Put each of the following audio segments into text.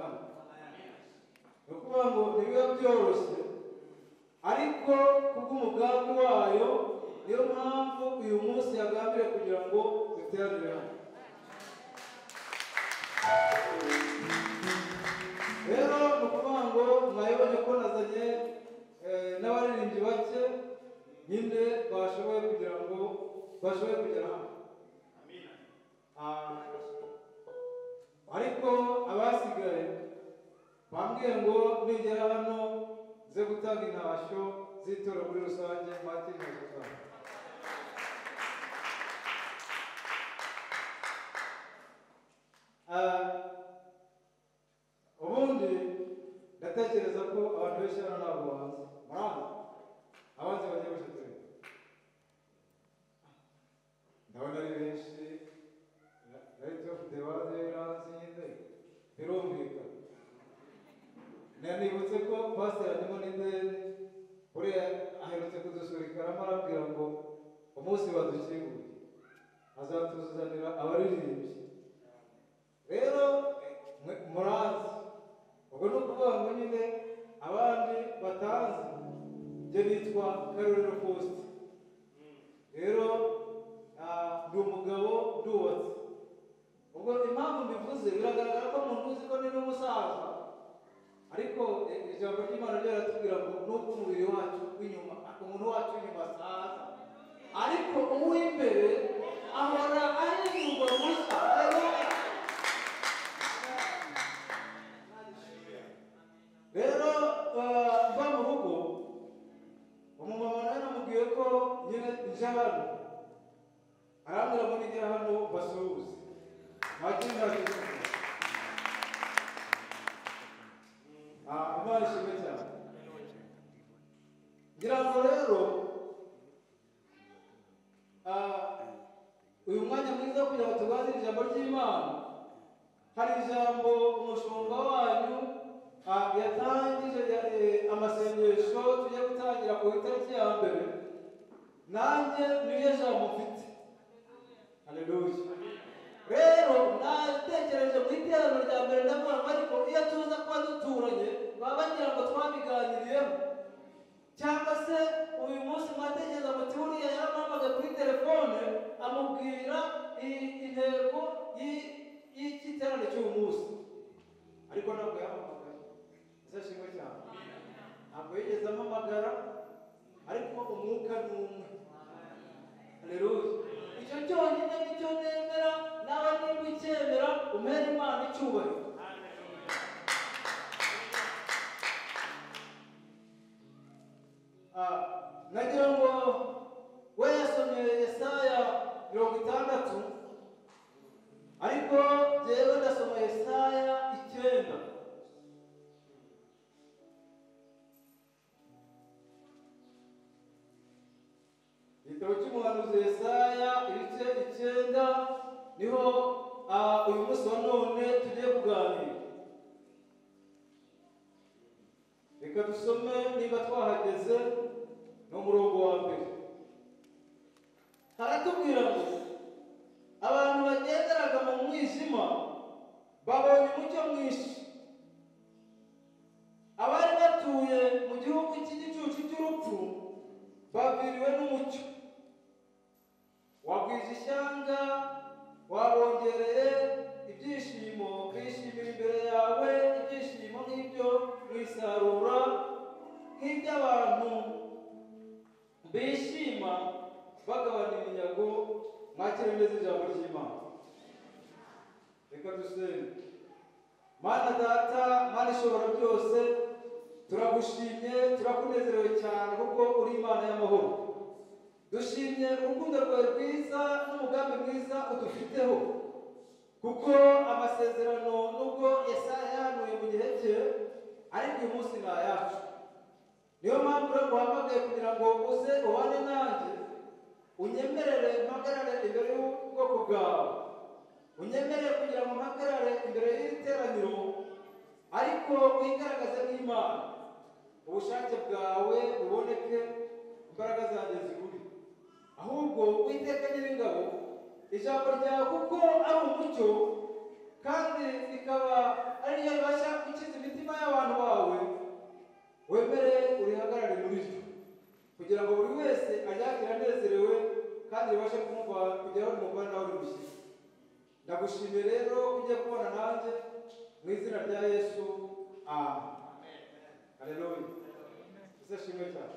hano. Ni ukuvuga ngo ntibiba byoroshye, ariko kubw'umugambi wayo niyo mpamvu uyu munsi yagambiriye kugira ngo duteranire hano. Rero ni ukuvuga ngo mwayibonye ko nazanye n'abaririmbyi bake nyine bashoboye kugira ngo bashoboye kugera hano. Ariko abasigaye bambwiye ngo nigera hano ze gutanga intashyo z'itora muri rusange mwakira intashyo zabo. Ubundi ndatekereza ko abantu benshi hano ntabwo bahanze abanzi bagiye bashitura. Ndabona ari benshi, right of the world iranzi nyine birumvikana. Nanibutse ko pastor arimo n'ideni buriya aherutse kudusura i Karama arabwira ngo umunsi badukinguriye azatuzanira abaririmbyi. Rero murazi ubwo ni ukuvuga ngo nyine abandi batazi njye nitwa Karorero Faustin. Rero ndi umugabo ndubatse. Ubwo impamvu mbivuze biragaragara ko umuntu uzi ko ni n'umusaza, ariko ijambo ry'Imana ryaratubwira ngo nubwo umubiri wacu w'inyuma umuntu wacu w'inyuma asaza, ariko uw'imbere ahora ahindurwa mushya. Rero mva mu rugo umumama nawe namubwiye ko nyine nje hano, arambwira ngo nigera hano basuhuze ntakindi. Imana ishimwe cyane. Ngira ngo rero uyu mwanya mwiza wo kugira ngo tuganire ijambo ry'Imana, hari ijambo umushumba wanyu yatangije amasengesho tugiye gutangira ku itariki ya mbere. Nanjye niyo jambo mfite. Haleluya. Rero natekereje mu iterano rya mbere ndavuga ngo ariko iyo tuza kuba duturanye baba bagira ngo twabiganiriyeho, cyangwa se uyu munsi mwatekereza muti buriya yaramuhamagaye kuri telefone amubwira intego y'igiterane cy'uyu munsi, ariko ntabwo yahamagaye. Izashimwe cyane. Ntabwo yigeze ampamagara, ariko umwuka ni umwe. Haleluya. Icyo cyonyine nicyo nemera, nawe niba ucyemera umere Imana icyubahiro. Nagira ngo we yasomye Yesaya 60, ariko jyewe ndasoma Yesaya 9. Igitabo cy'umuhanuzi Yesaya ibice 9 niho uyu munsi wa none tugiye kuganira. Reka dusome niba twahageze no murongo wa mbere. Haratubwira ngo abantu bagenderaga mu mwijima babonye umucyo mwinshi, abari batuye mu gihugu cy'igicucu cy'urupfu baviriwe n'umucyo. Wagwije ishyanga, wabongereye ibyishimo, bishimira imbere yawe ibyishimo nk'ibyo mwisarura, nk'iby'abantu bishima bagabana iminyago. Mwakire neza ijambo ry'Imana. Reka dusenge. Mana Data, Mana ishobora byose, turagushimye, turakunezerewe cyane kuko uri Imana y'amahoro. Dushimye urukundo rwawe rwiza n'umugambi mwiza udufiteho, kuko amasezerano nubwo Yesaya yahanuye mu gihe cye, ariko uyu munsi ni ayacu. Niyo mpamvu rero guhamagaye kugira ngo uze ubane nanjye, unyemerere mpagarare imbere y'ubwoko bwawe, unyemerere kugira ngo mpagarare imbere y'iri teraniro, ariko wigaragaze nk'Imana. Ubushake bwawe buboneke, imbaraga zanjye ziburi. Ahubwo Uwiteka Nyiringabo, ijambo ryawe kuko ari umucyo kandi rikaba ari ryo ribasha aryakira anezerewe kandi ribashe kumva kugeraho rimuvana nawe rimushyitsi. Ndagushimiye rero ko ugiye kubona nanjye mu izina rya Yesu, amen. Haleluya. Uzashimwe cyane.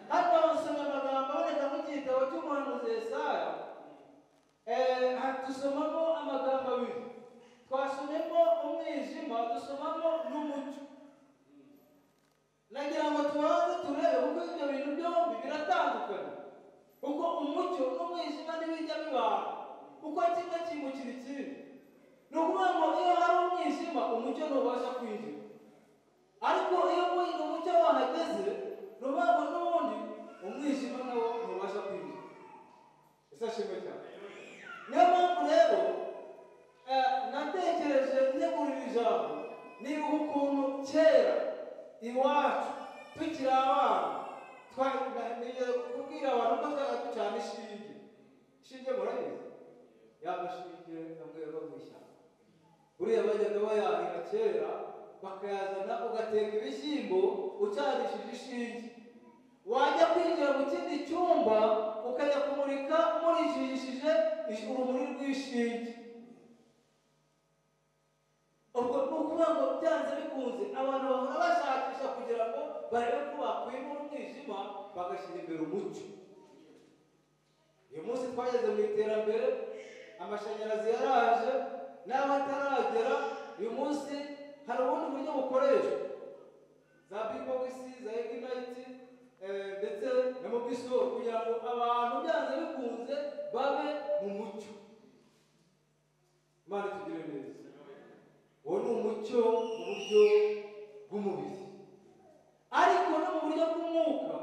Hano usoma amagambo aboneka mu gitabo cy'umuhanuzi Yesaya. Dusomamo amagambo abiri. Twasomemo umwijima, dusomamo n'umucyo. Nagira ngo tubanze turebe kuko ibyo bintu byombi biratandukanye. Kuko umucyo n'umwijima ntibijya bibana. Kuko kimwe kimukira ikindi. Ni ukuvuga ngo iyo hari umwijima umucyo ntubasha kwinjira. Ariko iyo umucyo wahageze nuvuga ngo n'ubundi umwijima nawo ntubasha kwinjira. Ese ashimwe cyane. Niyo mpamvu rero natekereje ntegurira ijambo niba ukuntu kera iwacu tukiri abana kubwira abantu ko twari ducana ishinge murabizi y'amashinge amwe ava mu ishyamba. Buriya bajyaga bayahira kera bakayazana ugateka ibishyimbo ucanishije ishinge, wajya kwinjira mu kindi cyumba ukajya kumurika umurikishije urumuri rw'ishinge. Ubwo ni ukuvuga ngo byanze bikunze abantu bahora bashakisha kugira ngo barebe ko bakwimura umwijima bagashyira imbere umucyo. Uyu munsi twageze mu iterambere, amashanyarazi yaraje n'aho ataragera. Uyu munsi hari ubundi buryo bukoreshwa, za bibogisi, za eginayiti ndetse na mobisoro, kugira ngo abantu byanze bikunze babe mu mucyo. Imana itugire neza. Uwo ni umucyo mu buryo bw'umubiri, ariko no mu buryo bw'umwuka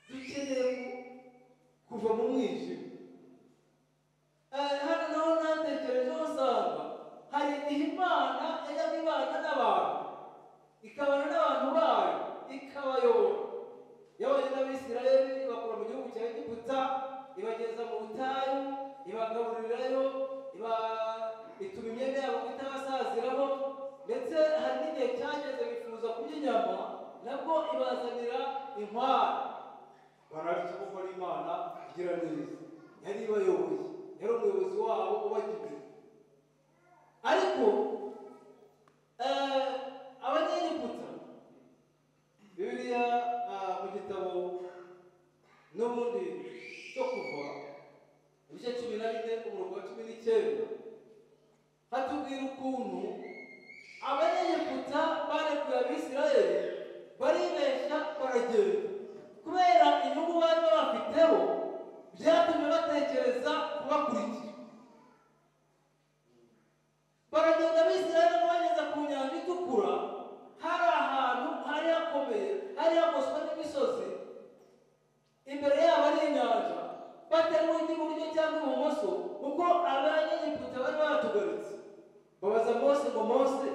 dukeneye kuva mu mwijima. Hano naho natekerejeho usanga hari igihe Imana yajyaga ibana n'abantu, ikabana n'abantu bayo, ikabayobora. Yabanye n'Abisirayeli bakura mu gihugu cya Egiputa, ibageza mu butayu, ibagaburirayo, ituma imyenda yabo itabasaziraho, ndetse hari n'igihe cyageze bifuza kurya inyama, nabwo ibazanira inkware. Bararya kuko ari Imana igira neza, yari ibayoboye, yari umuyobozi wabo ubagize. Ariko Abanyegiputa, Bibiliya mu gitabo n'ubundi cyo Kuva ibice 14 umurongo wa 19 hatubwira ukuntu Abanyegiputa barekuye Abisirayeli baribeshya baragenda. Kubera inyungu bari babafiteho byatumye batekereza kubakurikira. Baragenda Abisirayeli bageze ku nyanja itukura, hari ahantu hari hakomeye, hari hagoswe n'imisozi. Imbere yabo ari inyanja, batari iburyo cyangwa ibumoso, kuko Abanyegiputa bari batugarutse. Babaza Mose ngo Mose,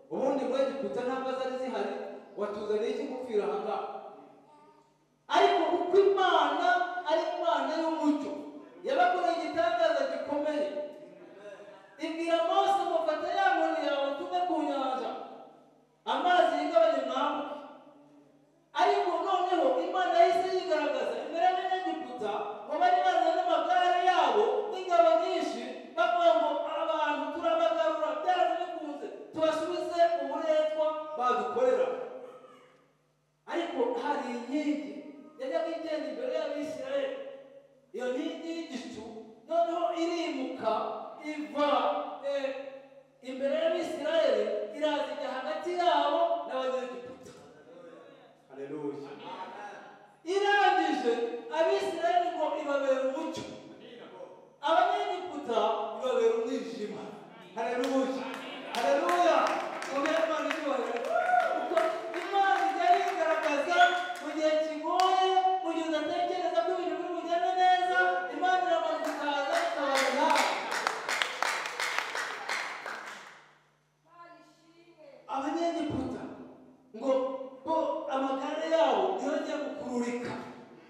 ubundi muri Egiputa ntabwo zari zihari, watuzaniye iki gupfira aha ngaha? Ariko kuko Imana ari Imana y'umucyo, yabakoreye igitangaza gikomeye. Ibwira Mose ngo fata ya nkoni yawe tuve ku nyanja, amazi yigabanye mwambuke. Ariko noneho Imana yahise yigaragaza imbere y'Abanyegiputa, ngo bari bazanye n'amagare yabo n'ingabo nyinshi, bavuga ngo abantu turabagarura byanze bikunze tubasubize uburetwa badukorera. Ariko hari inkingi yajyaga igenda imbere y'Abisirayeli, iyo nkingi y'igicu noneho irimuka iva imbere y'Abisirayeli iraza ijya hagati yabo n'Abanyegiputa. Haleluya. Irangije Abisirayeli ngo ibabera umucyo, Abanyegiputa ibabera umwijima. Haleluya. Haleluya. Imana icyubahiro. Kuko Imana ijya yigaragaza mu gihe kigoye, mu gihe udatekereza ko ibintu biri bugende neza, Imana iramanuka ikaza ikabana nawe. Abanyegiputa ngo bo amagare yabo ntiyongeye gukururika,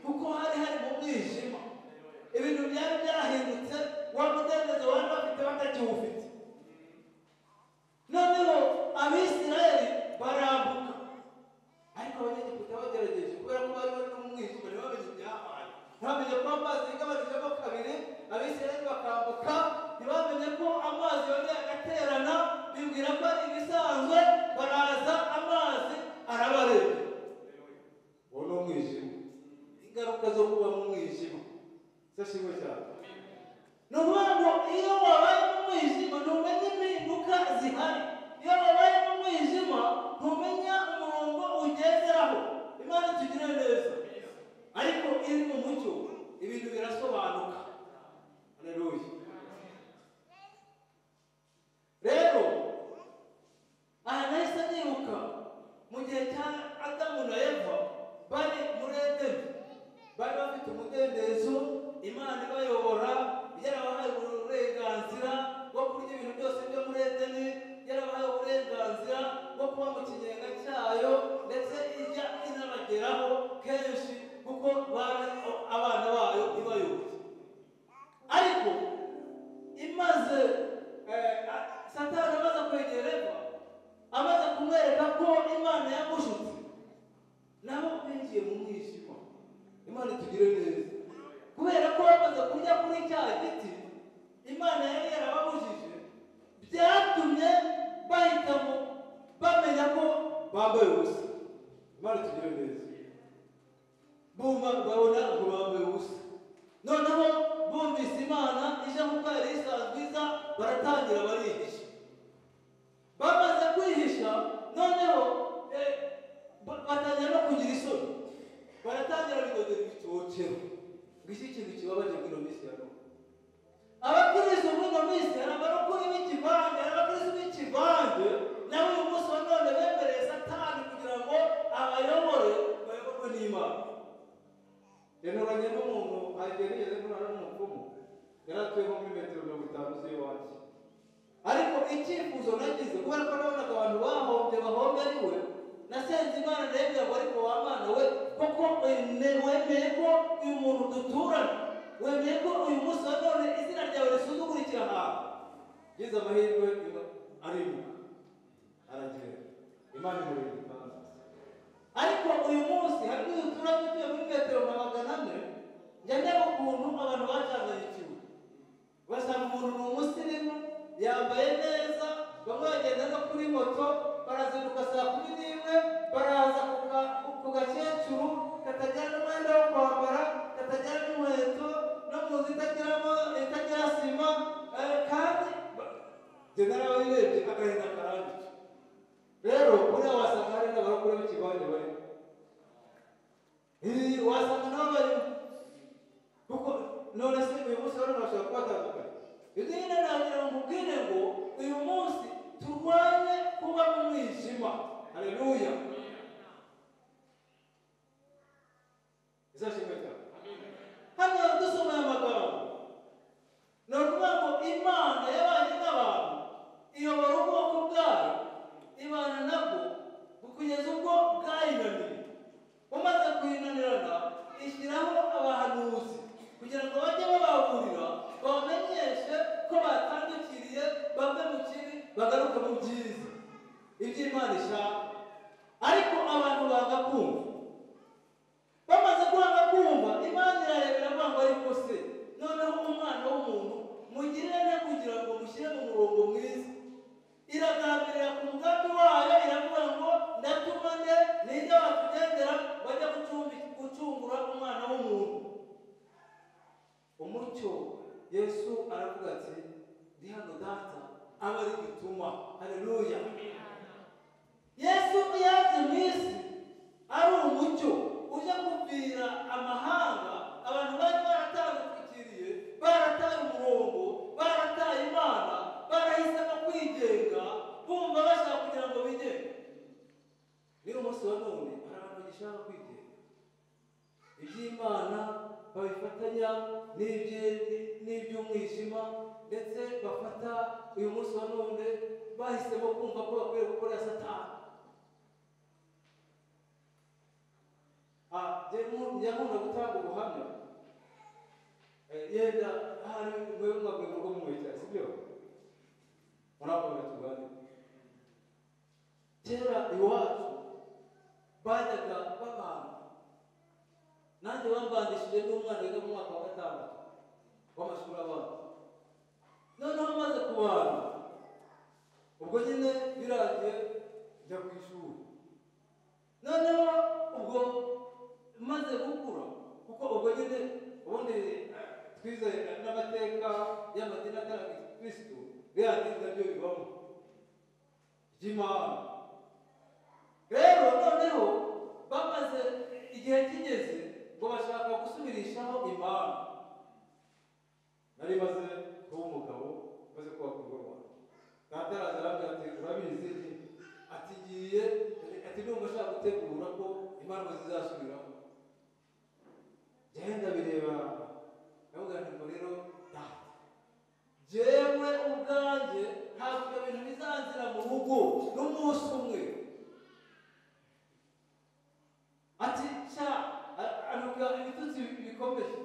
kuko hari mu mwijima. Ibintu byari byarahindutse, wa mudendezo bari bafite batakiwufite. Noneho Abisirayeli barambuka, ariko Abanyegiputa bagerageje, kubera ko bari no mu mwijima ntibamenye ibyabaye. ntibamenye ko amazi yigabanijemo kabiri, abisirayeli bakambuka, ntibamenye ko amazi yongeye agaterana, bibwira ko ari ibisanzwe, baraza amazi arabarenga. uwo ni umwijima, ingaruka zo kuba mu mwijima. Sashimwe cyane. Ni ukuvuga ngo iyo wabaye mu mwijima ntumenya impinduka zihari. Iyo wabaye mu mwijima ntumenya umurongo ugenderaho. Imana itugirire neza. Ariko iri mu mucyo ibintu birasobanuka. Haleluya. Rero aha nahise nibuka mu gihe cya Adamu na Eva bari muri Edeni, bari bafite umudendezo, Imana ibayobora, yarabahaye uburenganzira bwo kurya ibintu byose byo muri Edeni, yarabahaye uburenganzira bwo kuba mu kinyenga cyayo, ndetse ijya inabageraho kenshi kuko bari abana bayo ibayoboye. Ariko imaze Satani amaze kwegera Eva, amaze kumwereka ko Imana yamushutse, nabo binjiye mu mwijima. Imana itugire neza. Kubera ko bamaze kurya kuri cya giti Imana yari yarababujije, byatumye bahitamo bamenya ko bambaye ubusa. Imana itugire neza. Babona ngo bambaye ubusa. Noneho bumvise Imana ije nk'uko yari isanzwe iza, baratangira barihisha. Bamaze kwihisha, noneho batangira no kugira isoni, baratangira bidodera ibicocero. Ngiki kintu kibabaje muri ino minsi ya none. Abakristo muri ino minsi hari abarokore b'ikivange, hari abakristo b'ikivange, nawe uyu munsi wa none bemereye Satani kugira ngo abayobore, bayoborwe n'Imana. Yanuranye n'umuntu agiye nigeze kunara n'umupfumu, yaratuye nko muri metero 50 z'iwanjye. Ariko icyifuzo nagize, kubera ko nabonaga abantu bahombe ari we, nasenze Imana ndebye ngo ariko wa Mana we, koko wemeye ko uyu muntu duturana, wemeye ko uyu munsi wa none izina ryawe risuzugurikira ahantu. Yize amahirwe arimuka aragenda, Imana imurinde kandi. Ariko uyu munsi hari n'uturanye tuye muri metero 400, njya ndeba ukuntu abantu bacanganyikiwe. Basanga umuntu ni umusirimu, yambaye neza, bamwe bagenda no kuri moto, barazinduka saa 11, baraza ku gakecuru katagira n'umwenda wo kwambara, katagira n'inkweto, no mu nzu itagira sima, kandi genda nawe wirebye agahinda karambitse. Rero buriya wasanga hari n'abarokore b'ikivange barimo, wasanga nabo barimo, kuko none se uyu munsi bari bashobora kubatandukanya. Idini nagira ngo mubwire ngo uyu munsi turwanye kuba mu mwijima. Haleluya. Izashimwe cyane. Hano dusomeye amagambo, ni ukuvuga ngo Imana yabanye n'abantu, iyobora ubwoko bwayo, ibana nabwo kugeza ubwo bwayinaniye. Umaze kuyinanirana, ishyiraho abahanuzi kugira ngo bajye bababurira, babamenyeshe ko batandukiriye, bave mu kibi bagaruka mu byiza iby'Imana ishaka. Ariko abantu banga kumva. Bamaze kwanga kumva, Imana irarebera ngo ariko se noneho umwana w'umuntu mugirire nte kugira ngo mushyire mu murongo mwiza. Iragambirira ku mugambi wayo, iravuga ngo ndatuma nde ninde wakugendera bajya gucungura umwana w'umuntu. Umucyo Yesu aravuga ati ndi hano data aba ari gituma. Haleluya. Yesu yaje mu isi ari umucyo uje kubwira amahanga. Abantu bari baratandukiriye, barataye umurongo, barataye Imana, barahisemo kwigenga, bumva bashaka kugira ngo bigenge. Niyo umunsi wa none hari abantu bagishaka kwigenga, iby'Imana babifatanya n'iby'umwijima, ndetse bafata uyu munsi wa none bahisemo kumva ko bakwiye gukorera Satani. Njya nkunda gutanga ubuhamya, yenda hari mwe mwagwe mu rugo mwicara, sibyo? Murabona tugane. Kera iwacu bajyaga babana nanjye bambandishije n'umwana wiga mu mwaka wa gatandatu w'amashuri abanza. Noneho maze kubana ubwo nyine birangiye njya ku ishuri. Noneho ubwo maze gukura, kuko ubwo nyine ubundi twize n'amateka y'amadini atari Kristo, bihandi nabyo bibamo ry'Imana. Rero noneho bamaze igihe kigeze ngo bashaka gusubirishaho Imana. Nari maze kuba umugabo, maze kuba kugorwa. Data araza arambwira ati urabizi ati ngiye ati ndumva ashaka gutegura ko Imana zizasubiraho. Genda bireba ndavuga nti ngo rero jewe ubwanjye ntabwo ibyo bintu bizanzira mu rugo n'umunsi umwe. Ati sha anuka ibitutsi bikomeye.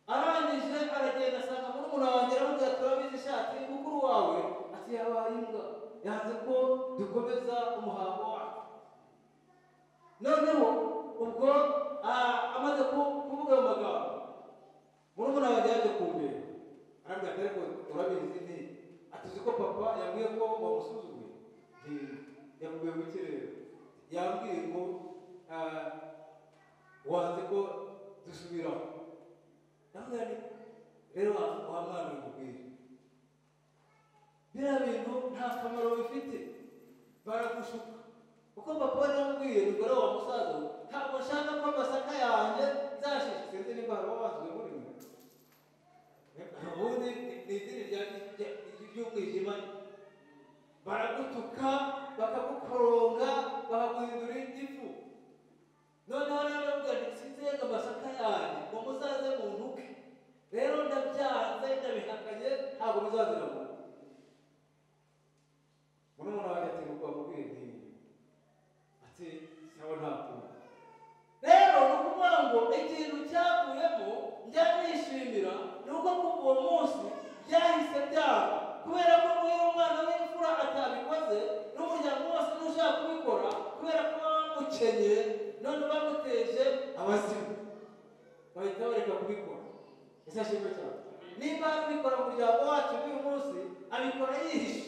Arangije aragenda asanga murumuna wanjye aramubwira turabizi shati mukuru wawe ati yabaye imbwa yanze ko dukomeza umuhango wacu. Noneho ubwo amaze kuvuga ayo magambo murumuna wanjye yaje kumbera arambwira ariko urabizi nti ati uzi ko papa yambwiye ko wamusuzuguye. Yambwiye mu kirere yambwiye ngo wanze ko dusubiraho. Ndabwira nti rero wa mwana w'umubwire biriya bintu nta kamaro bifite, baragushuka. Kuko papa we yambwiye ngo rero wa musaza ntabwo nshaka ko amasaka yanjye nzashisha. Sinzi niba hari wabanzwe muri mwe. Ubundi ni idini ry'umwijima, baragutuka bakagukoronga bakaguhindura igifu. Noneho rero ndabwira nti sinzenga amasaka yanjye ngo muzaze mu ntuke. Rero ndabyanze ndabihakanye ntabwo bizazira mu ntuke. Murumuna wanjye ati ngo amubwiye nti ati sawa ntabwo. Rero ni ukuvuga ngo ikintu cyavuyemo njya nishimira ni uko kuva uwo munsi byahise byaba, kubera ko uyu mwana w'imfura atabikoze n'umuryango wose n'ushaka kubikora kubera ko bamukenye none bamuteje abazimu bahita bareka kubikora. Ese ashimwe cyane. Niba abikora mu muryango wacu uyu munsi abikora yihishe,